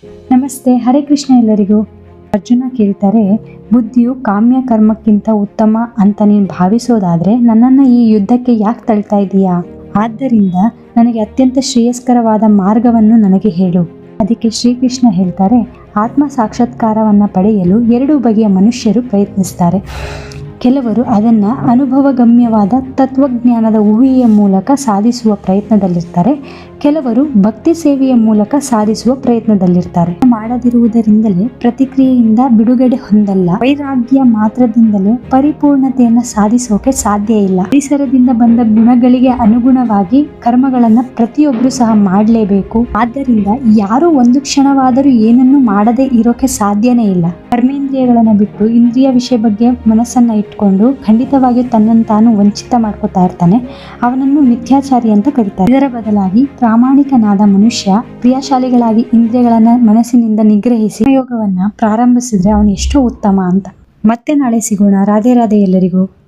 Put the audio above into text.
ನಮಸ್ತೆ, ಹರೇ ಕೃಷ್ಣ ಎಲ್ಲರಿಗೂ. ಅರ್ಜುನ ಕೇಳ್ತಾರೆ, ಬುದ್ಧಿಯು ಕಾಮ್ಯ ಕರ್ಮಕ್ಕಿಂತ ಉತ್ತಮ ಅಂತ ನೀನು ಭಾವಿಸೋದಾದ್ರೆ ನನ್ನನ್ನು ಈ ಯುದ್ಧಕ್ಕೆ ಯಾಕೆ ತಳ್ತಾ ಇದೀಯಾ? ಆದ್ದರಿಂದ ನನಗೆ ಅತ್ಯಂತ ಶ್ರೇಯಸ್ಕರವಾದ ಮಾರ್ಗವನ್ನು ನನಗೆ ಹೇಳು. ಅದಕ್ಕೆ ಶ್ರೀಕೃಷ್ಣ ಹೇಳ್ತಾರೆ, ಆತ್ಮ ಸಾಕ್ಷಾತ್ಕಾರವನ್ನು ಪಡೆಯಲು ಎರಡು ಬಗೆಯ ಮನುಷ್ಯರು ಪ್ರಯತ್ನಿಸ್ತಾರೆ. ಕೆಲವರು ಅದನ್ನು ಅನುಭವಗಮ್ಯವಾದ ತತ್ವಜ್ಞಾನದ ಊಹೆಯ ಮೂಲಕ ಸಾಧಿಸುವ ಪ್ರಯತ್ನದಲ್ಲಿರ್ತಾರೆ. ಕೆಲವರು ಭಕ್ತಿ ಸೇವೆಯ ಮೂಲಕ ಸಾಧಿಸುವ ಪ್ರಯತ್ನದಲ್ಲಿರ್ತಾರೆ. ಮಾಡದಿರುವುದರಿಂದಲೇ ಪ್ರತಿಕ್ರಿಯೆಯಿಂದ ಬಿಡುಗಡೆ ಹೊಂದಲ್ಲ. ವೈರಾಗ್ಯ ಮಾತ್ರದಿಂದಲೇ ಪರಿಪೂರ್ಣತೆಯನ್ನು ಸಾಧಿಸೋಕೆ ಸಾಧ್ಯ ಇಲ್ಲ. ಪರಿಸರದಿಂದ ಬಂದ ಗುಣಗಳಿಗೆ ಅನುಗುಣವಾಗಿ ಕರ್ಮಗಳನ್ನ ಪ್ರತಿಯೊಬ್ಬರು ಸಹ ಮಾಡಲೇಬೇಕು. ಆದ್ದರಿಂದ ಯಾರು ಒಂದು ಕ್ಷಣವಾದರೂ ಏನನ್ನು ಮಾಡದೇ ಇರೋಕೆ ಸಾಧ್ಯನೇ ಇಲ್ಲ. ಕರ್ಮೇಂದ್ರಿಯಗಳನ್ನ ಬಿಟ್ಟು ಇಂದ್ರಿಯ ವಿಷಯ ಬಗ್ಗೆ ಮನಸ್ಸನ್ನ ಇಟ್ಕೊಂಡು ಖಂಡಿತವಾಗಿಯೂ ತನ್ನನ್ನು ತಾನು ವಂಚಿತ ಮಾಡ್ಕೋತಾ ಇರ್ತಾನೆ. ಅವನನ್ನು ಮಿಥ್ಯಾಚಾರಿ ಅಂತ ಕರೀತಾರೆ. ಇದರ ಬದಲಾಗಿ ಪ್ರಾಮಾಣಿಕನಾದ ಮನುಷ್ಯ ಕ್ರಿಯಾಶಾಲಿಗಳಾಗಿ ಇಂದ್ರಿಯಗಳನ್ನ ಮನಸ್ಸಿನಿಂದ ನಿಗ್ರಹಿಸಿ ಯೋಗವನ್ನ ಪ್ರಾರಂಭಿಸಿದ್ರೆ ಅವನು ಎಷ್ಟೋ ಉತ್ತಮ ಅಂತ. ಮತ್ತೆ ನಾಳೆ ಸಿಗೋಣ. ರಾಧೆ ರಾಧೆ ಎಲ್ಲರಿಗೂ.